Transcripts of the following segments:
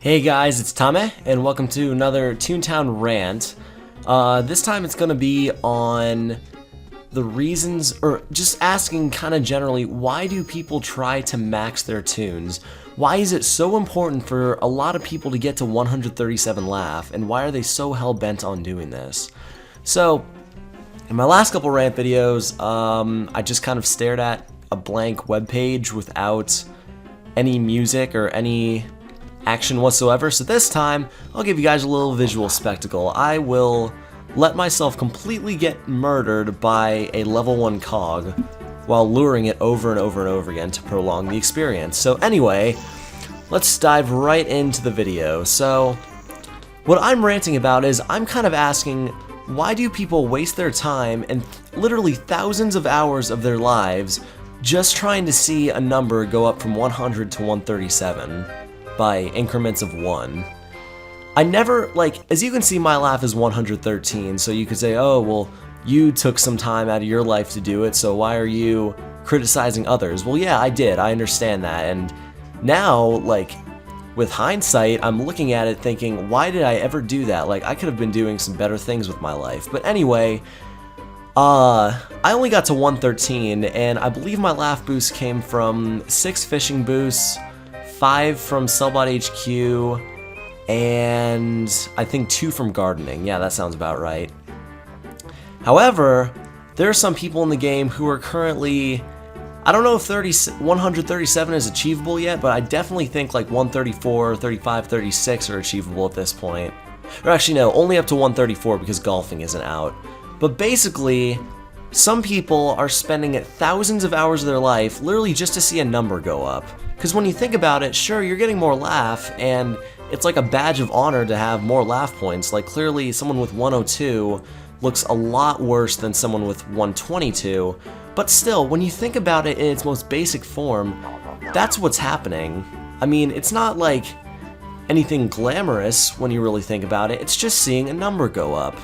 Hey guys, it's Tommeh, and welcome to another Toontown Rant. This time it's going to be on the reasons, or just asking kind of generally, why do people try to max their tunes? Why is it so important for a lot of people to get to 137 Laff, and why are they so hell-bent on doing this? So, in my last couple rant videos, I just kind of stared at a blank web page without any music or any action whatsoever, so this time I'll give you guys a little visual spectacle. I will let myself completely get murdered by a level 1 cog while luring it over and over and over again to prolong the experience. So anyway, let's dive right into the video. So what I'm ranting about is I'm kind of asking, why do people waste their time and literally thousands of hours of their lives just trying to see a number go up from 100 to 137? By increments of 1. I never, as you can see, my Laff is 113, so you could say, oh, well, you took some time out of your life to do it, so why are you criticizing others? Well, yeah, I did, I understand that, and now, with hindsight, I'm looking at it thinking, why did I ever do that? I could have been doing some better things with my life. But anyway, I only got to 113, and I believe my Laff boost came from 6 fishing boosts, 5 from Sellbot HQ, and I think 2 from gardening. Yeah, that sounds about right. However, there are some people in the game who are currently, I don't know if 137 is achievable yet, but I definitely think 134, 35, 36 are achievable at this point. Or actually no, only up to 134 because golfing isn't out. But basically, some people are spending thousands of hours of their life literally just to see a number go up. Because when you think about it, sure, you're getting more Laff, and it's like a badge of honor to have more Laff points. Clearly, someone with 102 looks a lot worse than someone with 122. But still, when you think about it in its most basic form, that's what's happening. I mean, it's not like anything glamorous when you really think about it. It's just seeing a number go up.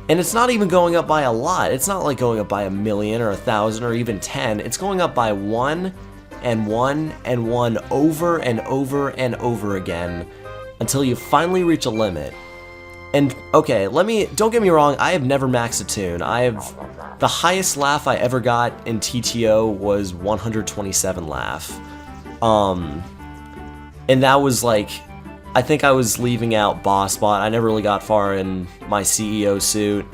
And it's not even going up by a lot. It's not like going up by 1,000,000 or 1,000 or even 10. It's going up by 1 and 1 and 1 over and over and over again until you finally reach a limit. And okay, don't get me wrong, I have never maxed a Toon. The highest Laff I ever got in TTO was 127 Laff. And that was I think I was leaving out Boss Bot. I never really got far in my CEO suit,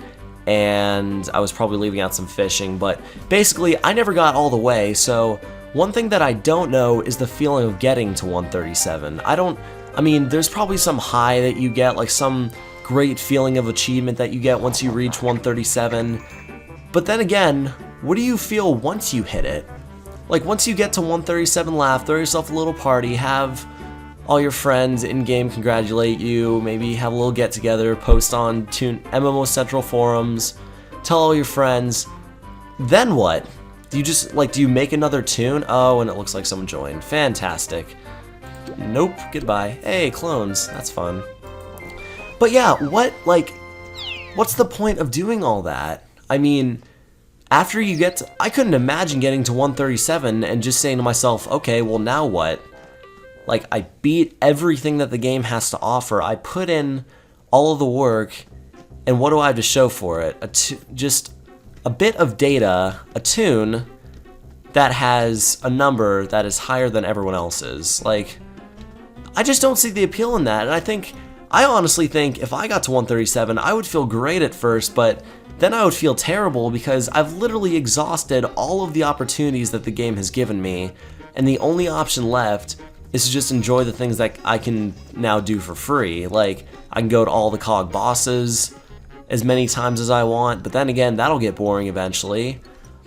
and I was probably leaving out some fishing, but basically I never got all the way. So one thing that I don't know is the feeling of getting to 137. I mean, there's probably some high that you get, some great feeling of achievement that you get once you reach 137. But then again, what do you feel once you hit it? Once you get to 137 Laff, throw yourself a little party, have all your friends in-game congratulate you, maybe have a little get-together, post on Toon MMO Central forums, tell all your friends. Then what? Do you just, do you make another Toon? Oh, and it looks like someone joined. Fantastic. Nope, goodbye. Hey, clones, that's fun. But yeah, what's the point of doing all that? I mean, after you get to, I couldn't imagine getting to 137 and just saying to myself, okay, well now what? I beat everything that the game has to offer. I put in all of the work, and what do I have to show for it? Just a bit of data, a Toon that has a number that is higher than everyone else's. I just don't see the appeal in that, and I honestly think if I got to 137, I would feel great at first, but then I would feel terrible because I've literally exhausted all of the opportunities that the game has given me, and the only option left is to just enjoy the things that I can now do for free. I can go to all the cog bosses as many times as I want, but then again, that'll get boring eventually.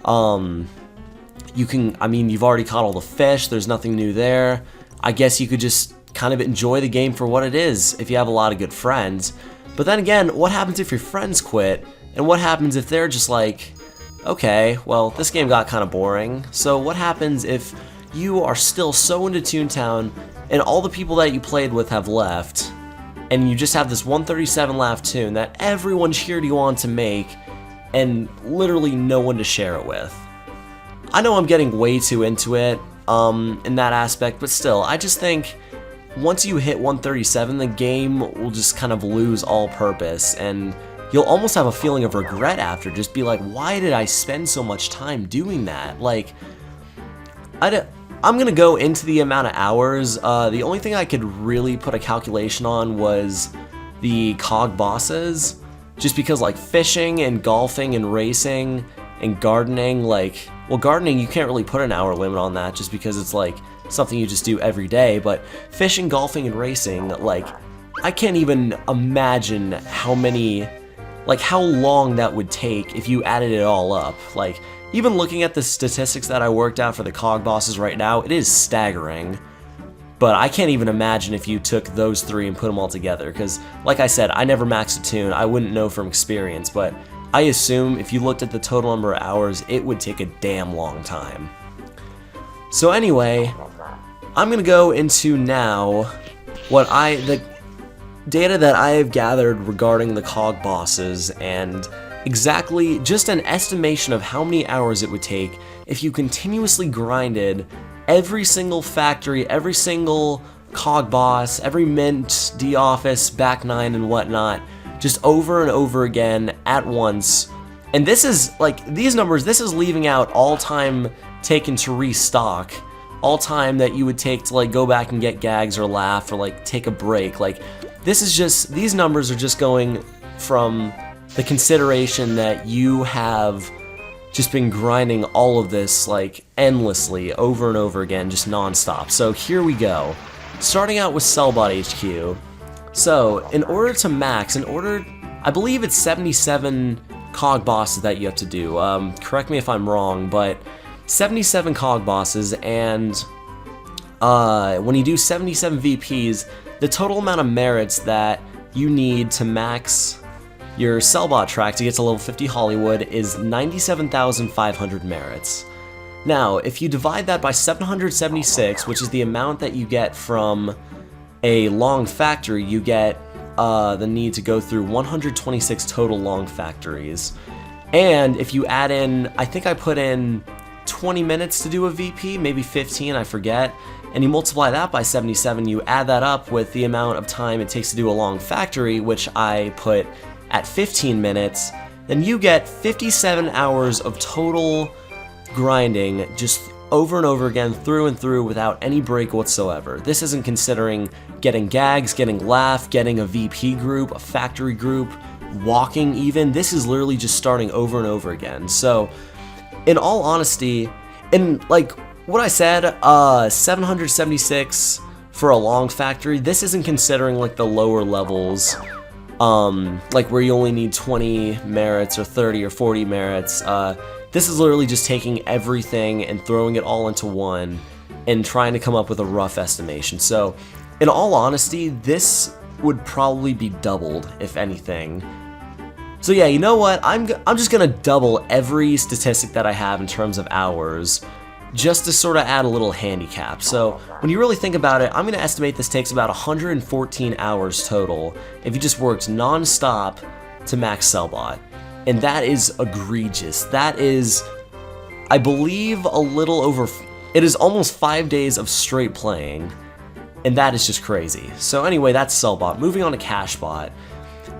You've already caught all the fish, there's nothing new there. I guess you could just kind of enjoy the game for what it is if you have a lot of good friends. But then again, what happens if your friends quit? And what happens if they're just okay, well, this game got kind of boring. So what happens if you are still so into Toontown and all the people that you played with have left, and you just have this 137 Laff Toon that everyone cheered you on to make, and literally no one to share it with? I know I'm getting way too into it in that aspect, but still, I just think once you hit 137, the game will just kind of lose all purpose, and you'll almost have a feeling of regret after, just be like, why did I spend so much time doing that? Like, I'm gonna go into the amount of hours. The only thing I could really put a calculation on was the cog bosses, just because like fishing and golfing and racing and gardening, like, well, gardening you can't really put an hour limit on that just because it's like something you just do every day, but fishing, golfing, and racing, like, I can't even imagine how long that would take if you added it all up. Like, even looking at the statistics that I worked out for the cog bosses right now, it is staggering. But I can't even imagine if you took those three and put them all together, because, like I said, I never maxed a Toon, I wouldn't know from experience, but I assume if you looked at the total number of hours, it would take a damn long time. So anyway, I'm gonna go into now the data that I have gathered regarding the cog bosses, and exactly just an estimation of how many hours it would take if you continuously grinded every single factory, every single cog boss, every mint, D-Office, back 9, and whatnot, just over and over again at once. And this is, like, these numbers, this is leaving out all time taken to restock, all time that you would take to, like, go back and get gags or laugh or, like, take a break. Like, this is just, these numbers are just going from the consideration that you have just been grinding all of this, like, endlessly, over and over again, just non-stop. So here we go. Starting out with Cellbot HQ. So, in order to max, I believe it's 77 cog bosses that you have to do. Correct me if I'm wrong, but 77 cog bosses, and when you do 77 VPs, the total amount of merits that you need to max your Cellbot track to get to level 50 Hollywood is 97,500 merits. Now, if you divide that by 776, which is the amount that you get from a long factory, you get the need to go through 126 total long factories. And if you add in, I think I put in 20 minutes to do a VP, maybe 15, I forget, and you multiply that by 77, you add that up with the amount of time it takes to do a long factory, which I put at 15 minutes, then you get 57 hours of total grinding, just over and over again, through and through, without any break whatsoever. This isn't considering getting gags, getting laugh, getting a VP group, a factory group, walking even. This is literally just starting over and over again. So, in all honesty, in like what I said, 776 for a long factory, this isn't considering like the lower levels, like where you only need 20 merits or 30 or 40 merits. This is literally just taking everything and throwing it all into one and trying to come up with a rough estimation. So, in all honesty, this would probably be doubled, if anything. So yeah, you know what? I'm just gonna double every statistic that I have in terms of hours, just to sort of add a little handicap. So when you really think about it, I'm gonna estimate this takes about 114 hours total if you just worked non-stop to max Cellbot. And that is egregious. That is, I believe, a little over, it is almost 5 days of straight playing, and that is just crazy. So anyway, that's Cellbot. Moving on to Cashbot.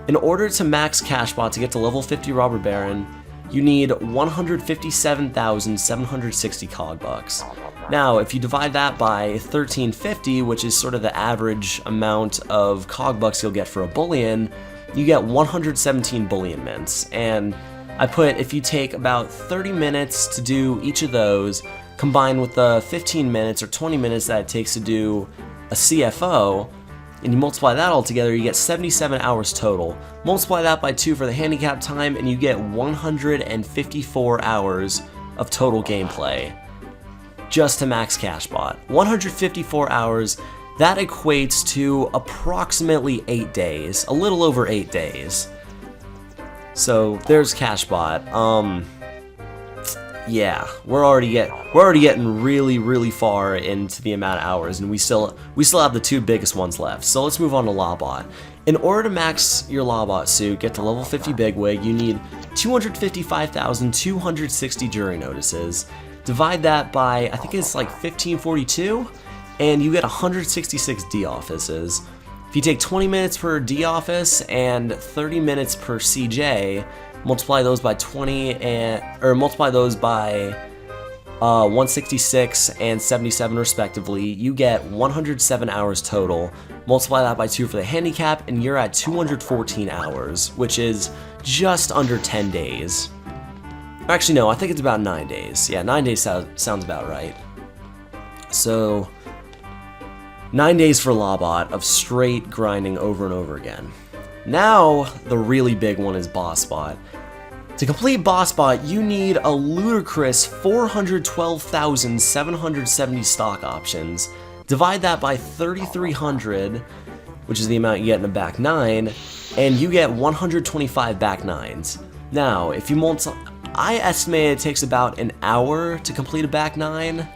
In order to max Cashbot to get to level 50 Robber Baron, you need 157,760 cog bucks. Now, if you divide that by 1350, which is sort of the average amount of cog bucks you'll get for a bullion, you get 117 bullion mints. And I put, if you take about 30 minutes to do each of those, combined with the 15 minutes or 20 minutes that it takes to do a CFO, and you multiply that all together, you get 77 hours total. Multiply that by 2 for the handicap time, and you get 154 hours of total gameplay just to max Cashbot. 154 hours, that equates to approximately 8 days, a little over 8 days. So there's Cashbot. Yeah, we're already getting really far into the amount of hours, and we still have the two biggest ones left. So let's move on to Lawbot. In order to max your Lawbot suit, get to level 50 Bigwig, you need 255,260 jury notices. Divide that by, I think it's like 1542, and you get 166 D offices. If you take 20 minutes per D office and 30 minutes per CJ, multiply those by 20 or multiply those by 166 and 77 respectively, you get 107 hours total. Multiply that by 2 for the handicap, and you're at 214 hours, which is just under 10 days. Actually, no, I think it's about 9 days. Yeah, 9 days sounds about right. So, 9 days for Lawbot of straight grinding over and over again. Now, the really big one is Boss Bot. To complete Boss Bot, you need a ludicrous 412,770 stock options. Divide that by 3,300, which is the amount you get in a back 9, and you get 125 back 9s. Now, if you I estimate it takes about an hour to complete a back 9,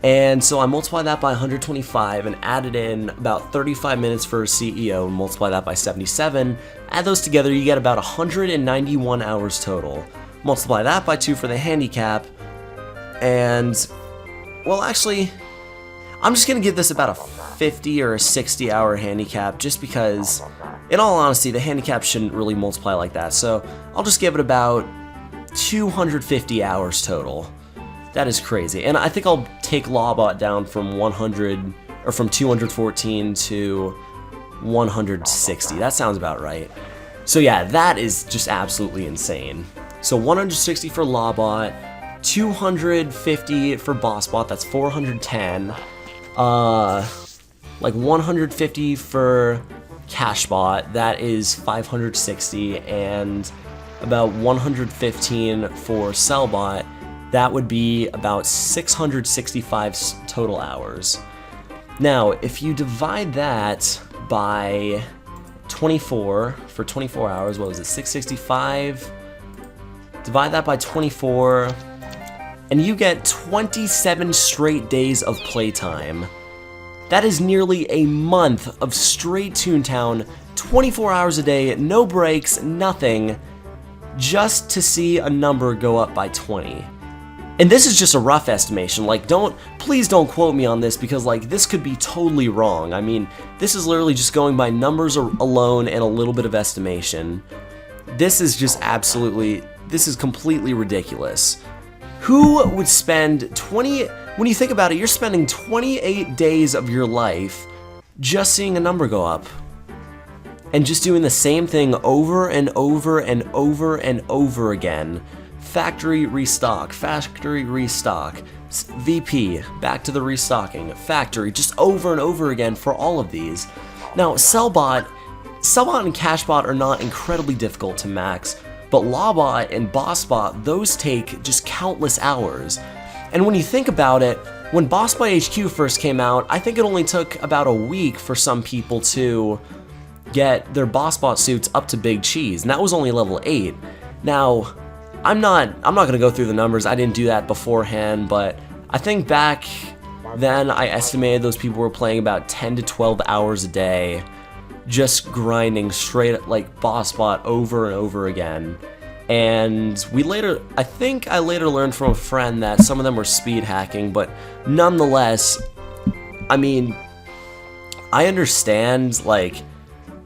and so I multiply that by 125 and added in about 35 minutes for a CEO and multiply that by 77. Add those together, you get about 191 hours total. Multiply that by 2 for the handicap, and, well, actually, I'm just going to give this about a 50 or a 60 hour handicap just because, in all honesty, the handicap shouldn't really multiply like that, so I'll just give it about 250 hours total. That is crazy. And I think I'll take Lawbot down from 100 or from 214 to 160. That sounds about right. So yeah, that is just absolutely insane. So 160 for Lawbot, 250 for Bossbot, that's 410. Like 150 for Cashbot, that is 560, and about 115 for Sellbot. That would be about 665 total hours. Now, if you divide that by 24, for 24 hours, what was it, 665? Divide that by 24, and you get 27 straight days of playtime. That is nearly a month of straight Toontown, 24 hours a day, no breaks, nothing, just to see a number go up by 20. And this is just a rough estimation, like please don't quote me on this because like this could be totally wrong. I mean, this is literally just going by numbers alone and a little bit of estimation. This is just this is completely ridiculous. Who would spend when you think about it, you're spending 28 days of your life just seeing a number go up. And just doing the same thing over and over and over and over again. Factory restock, VP, back to the restocking, factory, just over and over again for all of these. Now, Sellbot and Cashbot are not incredibly difficult to max, but Lawbot and Bossbot, those take just countless hours. And when you think about it, when Bossbot HQ first came out, I think it only took about a week for some people to get their Bossbot suits up to Big Cheese, and that was only level 8. Now, I'm not gonna go through the numbers, I didn't do that beforehand, but I think back then I estimated those people were playing about 10 to 12 hours a day, just grinding straight like Bossbot over and over again. And I think I later learned from a friend that some of them were speed hacking, but nonetheless, I mean, I understand, like,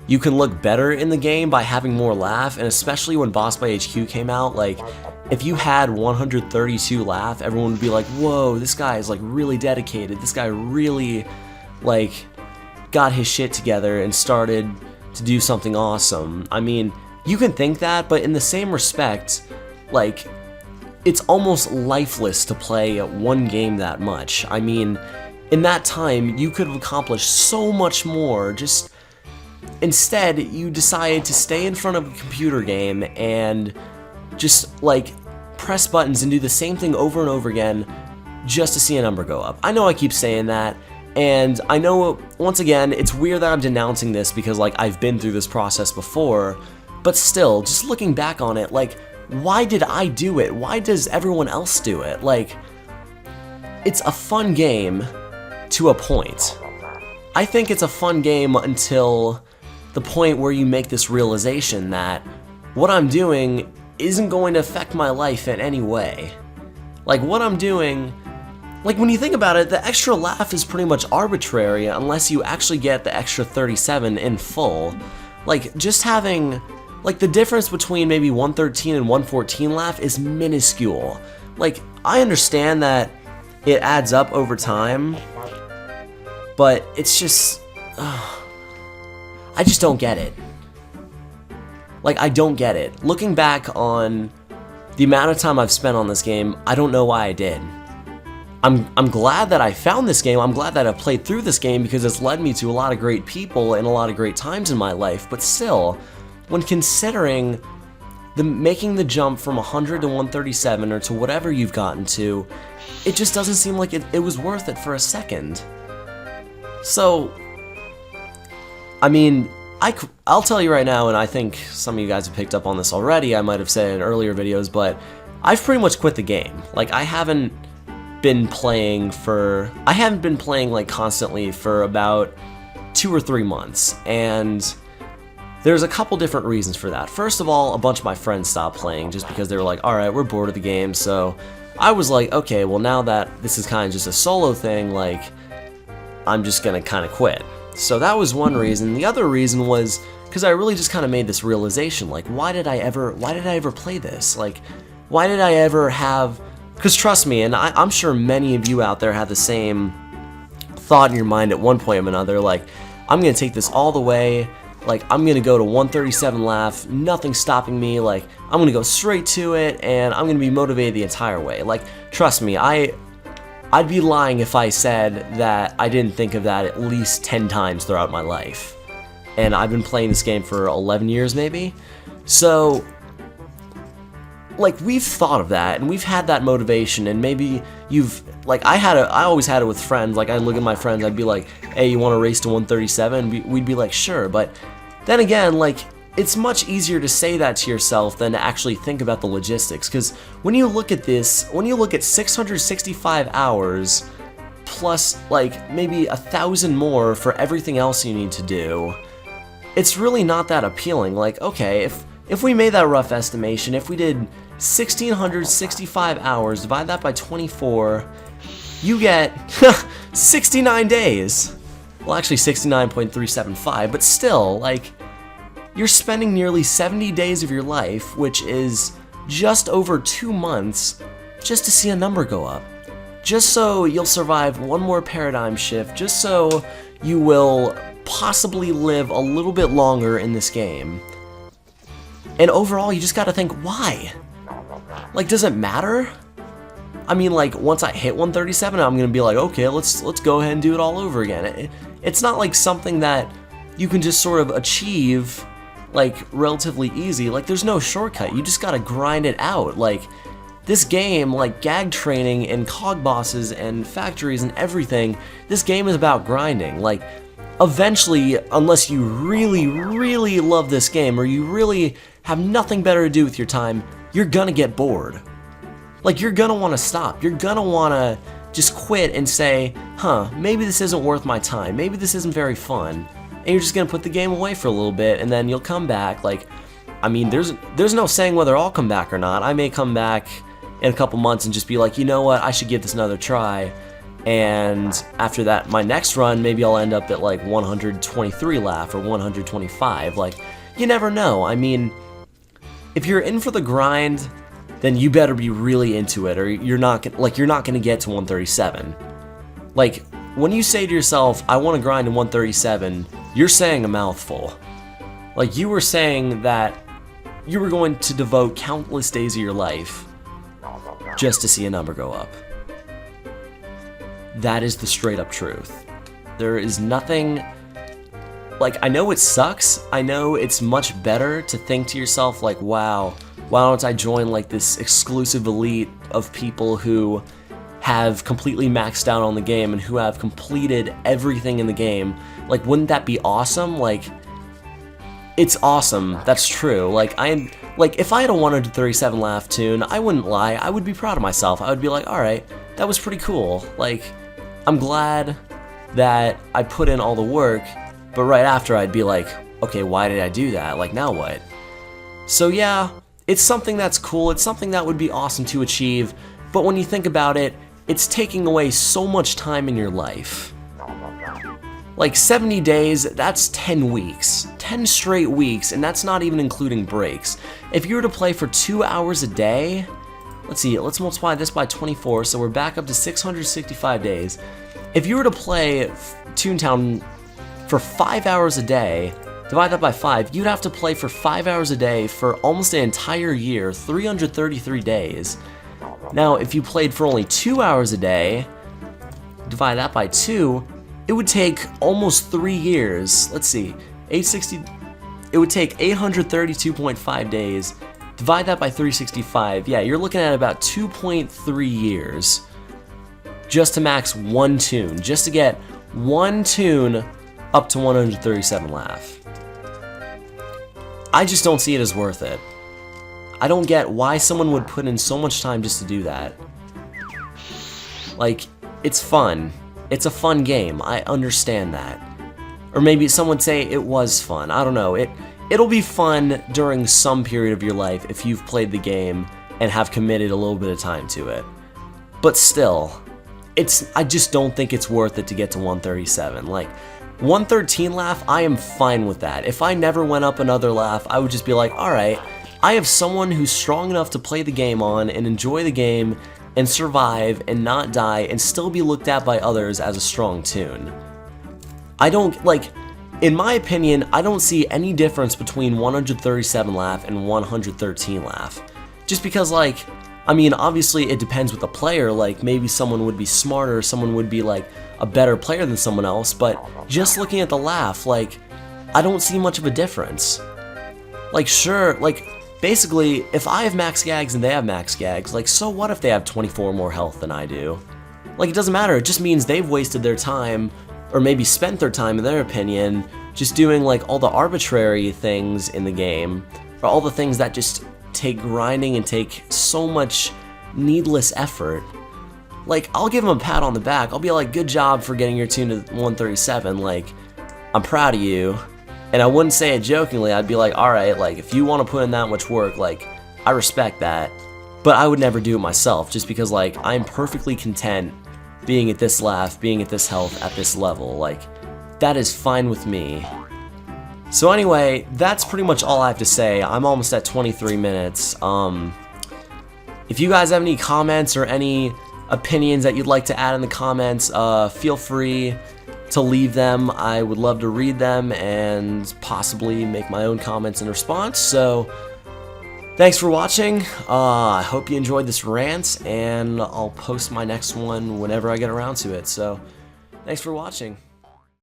you can look better in the game by having more Laff, and especially when Boss by HQ came out, like, if you had 132 Laff, everyone would be like, whoa, this guy is, like, really dedicated, this guy really, like, got his shit together and started to do something awesome. I mean, you can think that, but in the same respect, like, it's almost lifeless to play one game that much. I mean, in that time, you could have accomplished so much more, just instead, you decided to stay in front of a computer game and just, like, press buttons and do the same thing over and over again just to see a number go up. I know I keep saying that, and I know, once again, it's weird that I'm denouncing this because, like, I've been through this process before, but still, just looking back on it, like, why did I do it? Why does everyone else do it? Like, it's a fun game to a point. I think it's a fun game until the point where you make this realization that what I'm doing isn't going to affect my life in any way. Like, what I'm doing Like, when you think about it, the extra laugh is pretty much arbitrary unless you actually get the extra 37 in full. Like, just having, like, the difference between maybe 113 and 114 laugh is minuscule. Like, I understand that it adds up over time, but it's just, I just don't get it. Like, I don't get it. Looking back on the amount of time I've spent on this game, I don't know why I did. I'm glad that I found this game. I'm glad that I've played through this game because it's led me to a lot of great people and a lot of great times in my life. But still, when considering making the jump from 100 to 137 or to whatever you've gotten to, it just doesn't seem like it was worth it for a second. So, I mean, I'll tell you right now, and I think some of you guys have picked up on this already, I might have said in earlier videos, but I've pretty much quit the game. Like, I haven't been playing like constantly for about 2 or 3 months, and there's a couple different reasons for that. First of all, a bunch of my friends stopped playing just because they were like, alright, we're bored of the game, so I was like, okay, well now that this is kind of just a solo thing, like, I'm just gonna kind of quit. So that was one reason. The other reason was because I really just kind of made this realization, like, why did I ever play this? Like, why did I ever have... Because trust me, and I'm sure many of you out there had the same thought in your mind at one point or another, like, I'm going to take this all the way, like, I'm going to go to 137 laugh, nothing stopping me, like, I'm going to go straight to it, and I'm going to be motivated the entire way. Like, trust me, I'd be lying if I said that I didn't think of that at least 10 times throughout my life. And I've been playing this game for 11 years maybe, so... Like, we've thought of that, and we've had that motivation, and maybe you've, like, I always had it with friends. Like, I'd look at my friends, I'd be like, hey, you want to race to 137? We'd be like, sure, but then again, like, it's much easier to say that to yourself than to actually think about the logistics, because when you look at this, when you look at 665 hours, plus, like, maybe 1,000 more for everything else you need to do, it's really not that appealing. Like, okay, if we made that rough estimation, if we did 1,665 hours, divide that by 24, you get 69 days. Well, actually 69.375, but still, like, you're spending nearly 70 days of your life, which is just over 2 months, just to see a number go up. Just so you'll survive one more paradigm shift, just so you will possibly live a little bit longer in this game. And overall, you just gotta think, why? Like, does it matter? I mean, like, once I hit 137, I'm gonna be like, okay, let's go ahead and do it all over again. It's not like something that you can just sort of achieve, like, relatively easy. Like, there's no shortcut. You just gotta grind it out. Like, this game, like gag training and cog bosses and factories and everything, this game is about grinding. Like, eventually, unless you really, really love this game or you really have nothing better to do with your time, you're gonna get bored. Like, you're gonna want to stop. You're gonna want to just quit and say, huh, maybe this isn't worth my time. Maybe this isn't very fun. And you're just gonna put the game away for a little bit, and then you'll come back. Like, I mean, there's no saying whether I'll come back or not. I may come back in a couple months and just be like, you know what, I should give this another try. And after that, my next run, maybe I'll end up at like 123 laugh or 125. Like, you never know. I mean, if you're in for the grind, then you better be really into it, or you're not gonna get to 137. Like, when you say to yourself, I want to grind to 137, you're saying a mouthful. Like, you were saying that you were going to devote countless days of your life just to see a number go up. That is the straight up truth. There is nothing, like, I know it sucks, I know it's much better to think to yourself like, wow, why don't I join like this exclusive elite of people who have completely maxed out on the game and who have completed everything in the game. Like, wouldn't that be awesome? Like, it's awesome, that's true. Like, if I had a 137 laugh Toon, I wouldn't lie, I would be proud of myself. I would be like, alright, that was pretty cool. Like, I'm glad that I put in all the work, but right after I'd be like, okay, why did I do that? Like, now what? So yeah, it's something that's cool, it's something that would be awesome to achieve, but when you think about it, it's taking away so much time in your life. Like 70 days, that's 10 weeks. 10 straight weeks, and that's not even including breaks. If you were to play for 2 hours a day, let's see, let's multiply this by 24, so we're back up to 665 days. If you were to play Toontown for 5 hours a day, divide that by 5, you'd have to play for 5 hours a day for almost an entire year, 333 days. Now, if you played for only 2 hours a day, divide that by 2, it would take almost 3 years. Let's see, 860. It would take 832.5 days. Divide that by 365. Yeah, you're looking at about 2.3 years just to max one Toon, just to get one Toon up to 137 Laff. I just don't see it as worth it. I don't get why someone would put in so much time just to do that. Like, it's fun. It's a fun game, I understand that. Or maybe someone would say it was fun, I don't know. It'll be fun during some period of your life if you've played the game and have committed a little bit of time to it. But still, I just don't think it's worth it to get to 137. Like, 113 Laff, I am fine with that. If I never went up another Laff, I would just be like, alright, I have someone who's strong enough to play the game on and enjoy the game and survive and not die and still be looked at by others as a strong Toon. I don't, like, in my opinion, I don't see any difference between 137 Laff and 113 Laff. Just because, like, I mean, obviously it depends with the player, like, maybe someone would be smarter, someone would be, like, a better player than someone else, but just looking at the Laff, like, I don't see much of a difference. Like, sure, like, basically, if I have max gags and they have max gags, like, so what if they have 24 more health than I do? Like, it doesn't matter, it just means they've wasted their time, or maybe spent their time, in their opinion, just doing, like, all the arbitrary things in the game, or all the things that just take grinding and take so much needless effort. Like, I'll give them a pat on the back, I'll be like, good job for getting your Toon to 137, like, I'm proud of you. And I wouldn't say it jokingly, I'd be like, alright, like, if you want to put in that much work, like, I respect that. But I would never do it myself, just because, like, I'm perfectly content being at this Laff, being at this health, at this level. Like, that is fine with me. So anyway, that's pretty much all I have to say. I'm almost at 23 minutes. If you guys have any comments or any opinions that you'd like to add in the comments, feel free to leave them. I would love to read them and possibly make my own comments in response. So thanks for watching. I hope you enjoyed this rant, and I'll post my next one whenever I get around to it. So thanks for watching.